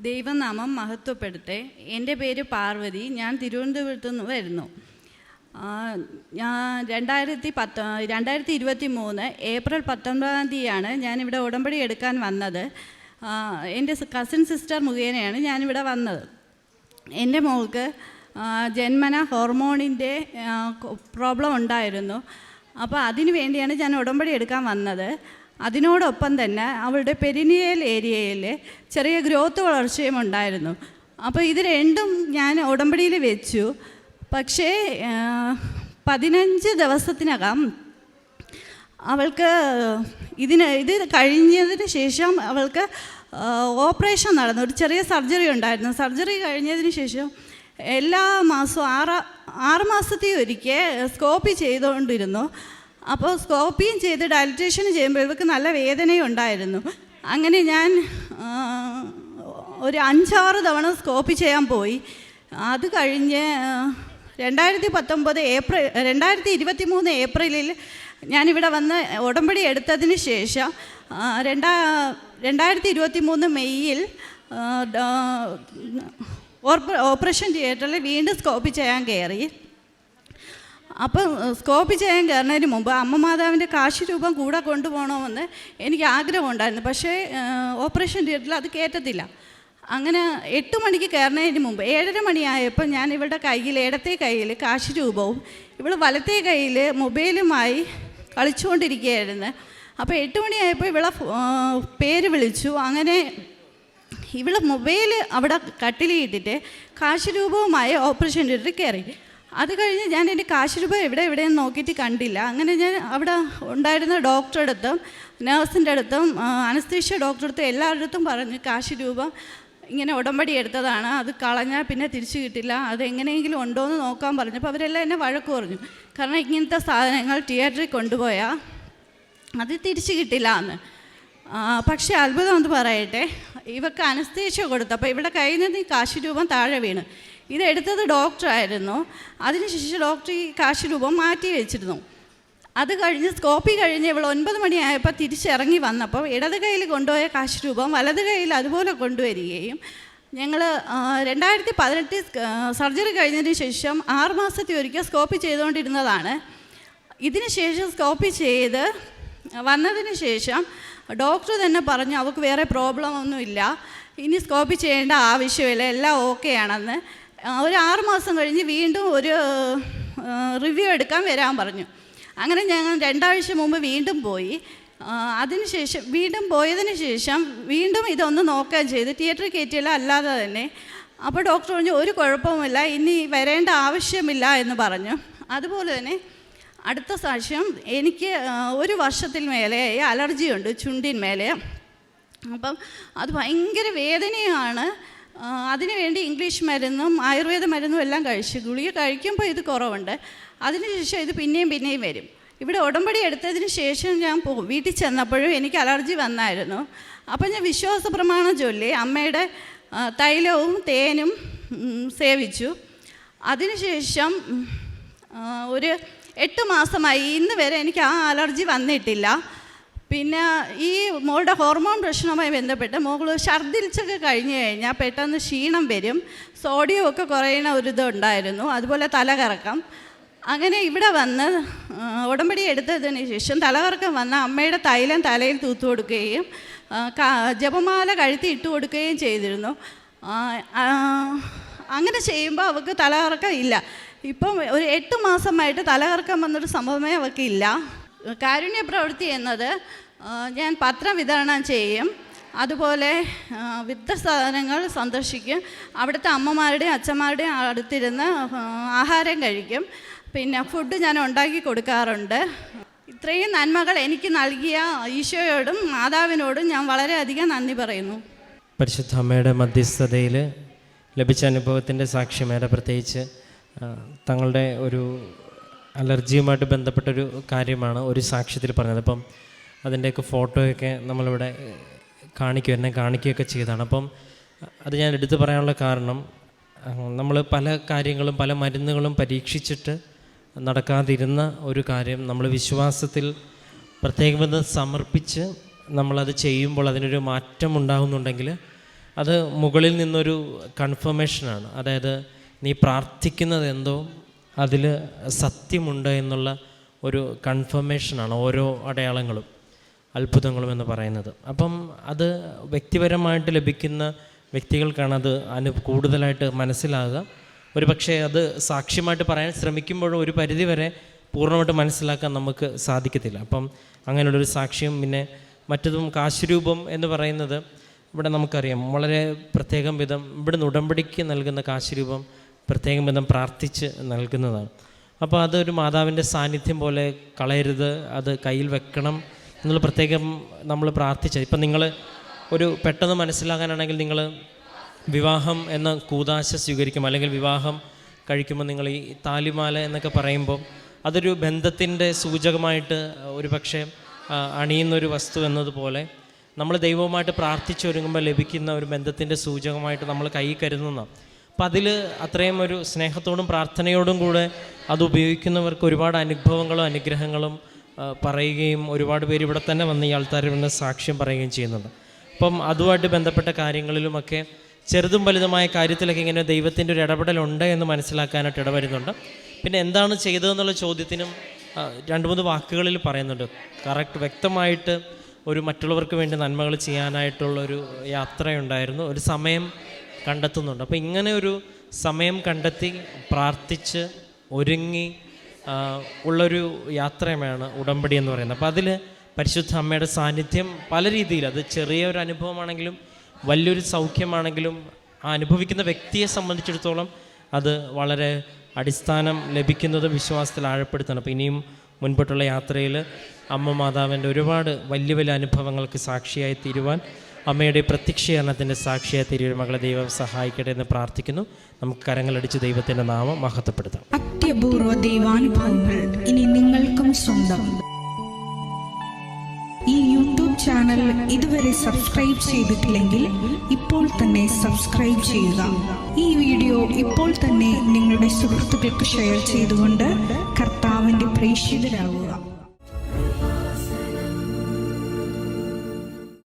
ദൈവനാമം മഹത്വപ്പെടുത്തേ. എൻ്റെ പേര് പാർവതി. ഞാൻ തിരുവനന്തപുരത്ത് നിന്ന് വരുന്നു. ഞാൻ 2023 ഏപ്രിൽ 19 ഞാനിവിടെ ഉടമ്പടി എടുക്കാൻ വന്നത്. എൻ്റെ കസിൻ സിസ്റ്റർ മുഖേനയാണ് ഞാനിവിടെ വന്നത്. എൻ്റെ മോൾക്ക് ജന്മന ഹോർമോണിൻ്റെ പ്രോബ്ലം ഉണ്ടായിരുന്നു. അപ്പോൾ അതിനു വേണ്ടിയാണ് ഞാൻ ഉടമ്പടി എടുക്കാൻ വന്നത്. അതിനോടൊപ്പം തന്നെ അവളുടെ പെരിനിയൽ ഏരിയയിൽ ചെറിയ ഗ്രോത്ത് വളർച്ചയും ഉണ്ടായിരുന്നു. അപ്പോൾ ഇത് രണ്ടും ഞാൻ ഉടമ്പടിയിൽ വെച്ചു. പക്ഷേ 15 ദിവസത്തിനകം അവൾക്ക് ഇത് കഴിഞ്ഞതിന് ശേഷം അവൾക്ക് ഓപ്പറേഷൻ നടന്നു. ഒരു ചെറിയ സർജറി ഉണ്ടായിരുന്നു. സർജറി കഴിഞ്ഞതിന് ശേഷം എല്ലാ മാസവും 6 മാസത്തിൽ ഒരിക്കൽ സ്കോപ്പി ചെയ്തുകൊണ്ടിരുന്നു. അപ്പോൾ സ്കോപ്പിയും ചെയ്ത് ഡയലറ്റേഷനും ചെയ്യുമ്പോൾ ഇവർക്ക് നല്ല വേദനയും ഉണ്ടായിരുന്നു. അങ്ങനെ ഞാൻ ഒരു 5-6 തവണ സ്കോപ്പി ചെയ്യാൻ പോയി. അത് കഴിഞ്ഞ് 2023 ഏപ്രിലിൽ ഞാനിവിടെ വന്ന് ഉടമ്പടി എടുത്തതിന് ശേഷം 2023 മെയ്യിൽ ഓപ്പറേഷൻ തിയേറ്ററിൽ വീണ്ടും സ്കോപ്പി ചെയ്യാൻ കയറി. അപ്പം സ്കോപ്പി ചെയ്യാൻ കയറുന്നതിന് മുമ്പ് അമ്മ മാതാവിൻ്റെ കാശി രൂപം കൂടെ കൊണ്ടുപോകണമെന്ന് എനിക്ക് ആഗ്രഹമുണ്ടായിരുന്നു. പക്ഷേ ഓപ്പറേഷൻ തിയേറ്ററിൽ അത് കയറ്റത്തില്ല. അങ്ങനെ 8 മണിക്ക് കയറുന്നതിന് മുമ്പ് 7:30 മണിയായപ്പോൾ ഞാൻ ഇവളുടെ കയ്യിൽ, ഇടത്തെ കയ്യിൽ കാശി രൂപവും ഇവൾ വലത്തെ കയ്യിൽ മൊബൈലുമായി കളിച്ചുകൊണ്ടിരിക്കുകയായിരുന്നു. അപ്പോൾ 8 മണിയായപ്പോൾ ഇവളെ പേര് വിളിച്ചു. അങ്ങനെ ഇവൾ മൊബൈൽ അവിടെ കട്ടിലിട്ടിട്ട് കാശി രൂപവുമായി ഓപ്പറേഷൻ തിയേറ്ററിൽ കയറി. അത് കഴിഞ്ഞ് ഞാൻ എൻ്റെ കാശ് രൂപ എവിടെയെന്ന് നോക്കിയിട്ട് കണ്ടില്ല. അങ്ങനെ ഞാൻ അവിടെ ഉണ്ടായിരുന്ന ഡോക്ടറുടെ അടുത്തും നേഴ്സിൻ്റെ അടുത്തും അനസ്തീഷ്യ ഡോക്ടറുടെ അടുത്തും എല്ലാവരുടെ അടുത്തും പറഞ്ഞു കാശ് രൂപ ഇങ്ങനെ ഉടമ്പടി എടുത്തതാണ്, അത് കളഞ്ഞാൽ പിന്നെ തിരിച്ചു കിട്ടില്ല, അത് എങ്ങനെയെങ്കിലും ഉണ്ടോ എന്ന് നോക്കാൻ പറഞ്ഞപ്പോൾ അവരെല്ലാം എന്നെ വഴക്ക് പറഞ്ഞു. കാരണം ഇങ്ങനത്തെ സാധനങ്ങൾ തിയേറ്ററിൽ കൊണ്ടുപോയാൽ അത് തിരിച്ചു കിട്ടില്ല എന്ന്. പക്ഷേ അത്ഭുതം എന്ന് പറയട്ടെ, ഇവർക്ക് അനസ്തീഷ്യ കൊടുത്തപ്പോൾ ഇവിടെ കയ്യിൽ നിന്ന് ഈ കാശ് രൂപം താഴെ വീണ്. ഇതെടുത്തത് ഡോക്ടറായിരുന്നു. അതിനുശേഷം ഡോക്ടർ ഈ കാശ് രൂപം മാറ്റി വെച്ചിരുന്നു. അത് കഴിഞ്ഞ് സ്കോപ്പി കഴിഞ്ഞ് ഇവൾ 9 മണിയായപ്പോൾ തിരിച്ചിറങ്ങി വന്നപ്പോൾ ഇടത് കയ്യിൽ കൊണ്ടുപോയ കാശ് രൂപം വലത് കയ്യിൽ അതുപോലെ കൊണ്ടുവരികയും ഞങ്ങൾ 2018 സർജറി കഴിഞ്ഞതിന് ശേഷം 6 മാസത്തിൽ ഒരിക്കൽ സ്കോപ്പി ചെയ്തുകൊണ്ടിരുന്നതാണ്. ഇതിന് ശേഷം സ്കോപ്പി ചെയ്ത് വന്നതിന് ശേഷം ഡോക്ടർ തന്നെ പറഞ്ഞു അവൾക്ക് വേറെ പ്രോബ്ലം ഒന്നുമില്ല, ഇനി സ്കോപ്പി ചെയ്യേണ്ട ആവശ്യമില്ല, എല്ലാം ഓക്കെ ആണെന്ന്. ഒരു 6 മാസം കഴിഞ്ഞ് വീണ്ടും ഒരു റിവ്യൂ എടുക്കാൻ വരാൻ പറഞ്ഞു. അങ്ങനെ ഞങ്ങൾ 2 ആഴ്ച മുമ്പ് വീണ്ടും പോയി. അതിനുശേഷം പോയതിന് ശേഷം വീണ്ടും ഇതൊന്ന് നോക്കാൻ ചെയ്ത് തിയേറ്ററിൽ കയറ്റിയില്ല അല്ലാതെ തന്നെ. അപ്പോൾ ഡോക്ടർ പറഞ്ഞു ഒരു കുഴപ്പവുമില്ല, ഇനി വരേണ്ട ആവശ്യമില്ല എന്ന് പറഞ്ഞു. അതുപോലെ തന്നെ അടുത്ത സാക്ഷ്യം, എനിക്ക് 1 വർഷത്തിൽ മേലെ അലർജിയുണ്ട് ചുണ്ടിന്മേലെ. അപ്പം അത് ഭയങ്കര വേദനയാണ്. അതിനുവേണ്ടി ഇംഗ്ലീഷ് മരുന്നും ആയുർവേദ മരുന്നും എല്ലാം കഴിച്ചു. ഗുളിക കഴിക്കുമ്പോൾ ഇത് കുറവുണ്ട്. അതിനുശേഷം ഇത് പിന്നെയും വരും. ഇവിടെ ഉടമ്പടി എടുത്തതിന് ശേഷം ഞാൻ വീട്ടിൽ ചെന്നപ്പോഴും എനിക്ക് അലർജി വന്നായിരുന്നു. അപ്പം ഞാൻ വിശ്വാസ പ്രമാണം ചൊല്ലി അമ്മയുടെ തൈലവും തേനും സേവിച്ചു. അതിനുശേഷം ഒരു 8 മാസമായി ഇന്ന് വരെ എനിക്ക് ആ അലർജി വന്നിട്ടില്ല. പിന്നെ ഈ മോളുടെ ഹോർമോൺ പ്രശ്നവുമായി ബന്ധപ്പെട്ട് മോൾ ഛർദ്ദിച്ചൊക്കെ കഴിഞ്ഞ് കഴിഞ്ഞാൽ പെട്ടെന്ന് ക്ഷീണം വരും, സോഡിയം ഒക്കെ കുറയുന്ന ഒരിതുണ്ടായിരുന്നു, അതുപോലെ തലകറക്കം. അങ്ങനെ ഇവിടെ വന്ന് ഉടമ്പടി എടുത്തതിന് ശേഷം തലകറക്കം വന്ന അമ്മയുടെ തൈലം തലയിൽ തൂത്തു കൊടുക്കുകയും ജപമാല കഴുത്തി ഇട്ട് കൊടുക്കുകയും ചെയ്തിരുന്നു. അങ്ങനെ ചെയ്യുമ്പോൾ അവൾക്ക് തലകറക്കം ഇല്ല. ഇപ്പം ഒരു 8 മാസമായിട്ട് തലകറക്കം വന്നൊരു സംഭവമേ അവൾക്കില്ല. കാരുണ്യ പ്രവൃത്തി എന്നത് ഞാൻ പത്രം വിതരണം ചെയ്യും, അതുപോലെ വൃദ്ധസദനങ്ങൾ സന്ദർശിക്കും, അവിടുത്തെ അമ്മമാരുടെയും അച്ഛന്മാരുടെയും അടുത്തിരുന്ന് ആഹാരം കഴിക്കും, പിന്നെ ഫുഡ് ഞാൻ ഉണ്ടാക്കി കൊടുക്കാറുണ്ട്. ഇത്രയും നന്മകൾ എനിക്ക് നൽകിയ ഈശോയോടും മാതാവിനോടും ഞാൻ വളരെയധികം നന്ദി പറയുന്നു. പരിശുദ്ധ അമ്മയുടെ മധ്യസ്ഥതയിൽ ലഭിച്ച അനുഭവത്തിൻ്റെ സാക്ഷ്യമേറെ, പ്രത്യേകിച്ച് തങ്ങളുടെ ഒരു അലർജിയുമായിട്ട് ബന്ധപ്പെട്ടൊരു കാര്യമാണ് ഒരു സാക്ഷ്യത്തിൽ പറഞ്ഞത്. അപ്പം അതിൻ്റെയൊക്കെ ഫോട്ടോയൊക്കെ നമ്മളിവിടെ കാണിക്കുകയൊക്കെ ചെയ്തതാണ്. അപ്പം അത് ഞാൻ എടുത്തു പറയാനുള്ള കാരണം, നമ്മൾ പല കാര്യങ്ങളും പല മരുന്നുകളും പരീക്ഷിച്ചിട്ട് നടക്കാതിരുന്ന ഒരു കാര്യം നമ്മൾ വിശ്വാസത്തിൽ പ്രത്യേകം സമർപ്പിച്ച് നമ്മളത് ചെയ്യുമ്പോൾ അതിനൊരു മാറ്റം ഉണ്ടാകുന്നുണ്ടെങ്കിൽ അത് മുകളിൽ നിന്നൊരു കൺഫർമേഷനാണ്. അതായത് നീ പ്രാർത്ഥിക്കുന്നത് എന്തോ അതിൽ സത്യമുണ്ട് എന്നുള്ള ഒരു കൺഫർമേഷനാണ് ഓരോ അടയാളങ്ങളും അത്ഭുതങ്ങളും എന്ന് പറയുന്നത്. അപ്പം അത് വ്യക്തിപരമായിട്ട് ലഭിക്കുന്ന വ്യക്തികൾക്കാണത് കൂടുതലായിട്ട് മനസ്സിലാകുക. ഒരു പക്ഷേ അത് സാക്ഷ്യമായിട്ട് പറയാൻ ശ്രമിക്കുമ്പോഴും ഒരു പരിധിവരെ പൂർണ്ണമായിട്ട് മനസ്സിലാക്കാൻ നമുക്ക് സാധിക്കത്തില്ല. അപ്പം അങ്ങനെയുള്ളൊരു സാക്ഷ്യം. പിന്നെ മറ്റതും കാശുരൂപം എന്ന് പറയുന്നത് ഇവിടെ നമുക്കറിയാം വളരെ പ്രത്യേകം വിധം ഇവിടുന്ന് ഉടമ്പടിക്ക് നൽകുന്ന കാശുരൂപം പ്രത്യേകം വിധം പ്രാർത്ഥിച്ച് നൽകുന്നതാണ്. അപ്പോൾ അതൊരു മാതാവിൻ്റെ സാന്നിധ്യം പോലെ കളയരുത്, അത് കയ്യിൽ വെക്കണം എന്നുള്ള പ്രത്യേകം നമ്മൾ പ്രാർത്ഥിച്ചത്. ഇപ്പം നിങ്ങൾ ഒരു പെട്ടെന്ന് മനസ്സിലാകാനാണെങ്കിൽ നിങ്ങൾ വിവാഹം എന്ന കൂദാശ സ്വീകരിക്കും, അല്ലെങ്കിൽ വിവാഹം കഴിക്കുമ്പോൾ നിങ്ങൾ ഈ താലിമാല എന്നൊക്കെ പറയുമ്പോൾ അതൊരു ബന്ധത്തിൻ്റെ സൂചകമായിട്ട് ഒരു പക്ഷേ അണിയുന്നൊരു വസ്തു എന്നതുപോലെ നമ്മൾ ദൈവവുമായിട്ട് പ്രാർത്ഥിച്ചൊരുങ്ങുമ്പോൾ ലഭിക്കുന്ന ഒരു ബന്ധത്തിൻ്റെ സൂചകമായിട്ട് നമ്മൾ കൈ കരുതുന്നതാണ്. അപ്പം അതിൽ അത്രയും ഒരു സ്നേഹത്തോടും പ്രാർത്ഥനയോടും കൂടെ അത് ഉപയോഗിക്കുന്നവർക്ക് ഒരുപാട് അനുഭവങ്ങളും അനുഗ്രഹങ്ങളും പറയുകയും ഒരുപാട് പേര് ഇവിടെ തന്നെ വന്ന് ഈ ആൾക്കാരിൽ വന്ന് സാക്ഷ്യം പറയുകയും ചെയ്യുന്നുണ്ട്. അപ്പം അതുമായിട്ട് ബന്ധപ്പെട്ട കാര്യങ്ങളിലുമൊക്കെ ചെറുതും വലുതുമായ കാര്യത്തിലൊക്കെ ഇങ്ങനെ ദൈവത്തിൻ്റെ ഒരു ഇടപെടലുണ്ട് എന്ന് മനസ്സിലാക്കാനായിട്ട് ഇടവരുന്നുണ്ട്. പിന്നെ എന്താണ് ചെയ്തതെന്നുള്ള ചോദ്യത്തിനും 2-3 വാക്കുകളിൽ പറയുന്നുണ്ട്. കറക്റ്റ് വ്യക്തമായിട്ട് ഒരു മറ്റുള്ളവർക്ക് വേണ്ടി നന്മകൾ ചെയ്യാനായിട്ടുള്ളൊരു യാത്രയുണ്ടായിരുന്നു, ഒരു സമയം കണ്ടെത്തുന്നുണ്ട്. അപ്പോൾ ഇങ്ങനെ ഒരു സമയം കണ്ടെത്തി പ്രാർത്ഥിച്ച് ഒരുങ്ങി ഉള്ളൊരു യാത്രയാണ് ഉടമ്പടി എന്ന് പറയുന്നത്. അപ്പോൾ അതിൽ പരിശുദ്ധ അമ്മയുടെ സാന്നിധ്യം പല രീതിയിൽ, അത് ചെറിയൊരു അനുഭവമാണെങ്കിലും വലിയൊരു സൗഖ്യമാണെങ്കിലും ആ അനുഭവിക്കുന്ന വ്യക്തിയെ സംബന്ധിച്ചിടത്തോളം അത് വളരെ അടിസ്ഥാനം ലഭിക്കുന്നത് വിശ്വാസത്തിൽ ആഴപ്പെടുത്തണം. അപ്പോൾ ഇനിയും മുൻപോട്ടുള്ള യാത്രയിൽ അമ്മ മാതാവിൻ്റെ ഒരുപാട് വലിയ വലിയ അനുഭവങ്ങൾക്ക് സാക്ഷിയായി തീരുവാൻ, അമ്മയുടെ പ്രത്യക്ഷീകരണത്തിൻ്റെ സാക്ഷിയായി തീരുവാൻ മകളെ ദൈവം സഹായിക്കട്ടെ എന്ന് പ്രാർത്ഥിക്കുന്നു. നമുക്ക് കരങ്ങളടിച്ച് ദൈവത്തിൻ്റെ നാമം മഹത്വപ്പെടുത്താം. അത്യപൂർവ ദൈവാനുഭവങ്ങൾ ഇനി നിങ്ങൾക്കും സ്വന്തം. ഈ യൂട്യൂബ് ചാനൽ ഇതുവരെ സബ്സ്ക്രൈബ് ചെയ്തിട്ടില്ലെങ്കിൽ ഇപ്പോൾ തന്നെ സബ്സ്ക്രൈബ് ചെയ്യുക. ഈ വീഡിയോ ഇപ്പോൾ തന്നെ നിങ്ങളുടെ സുഹൃത്തുക്കൾക്ക് ഷെയർ ചെയ്തുകൊണ്ട് കർത്താവിൻ്റെ പ്രേക്ഷിതരാകുക.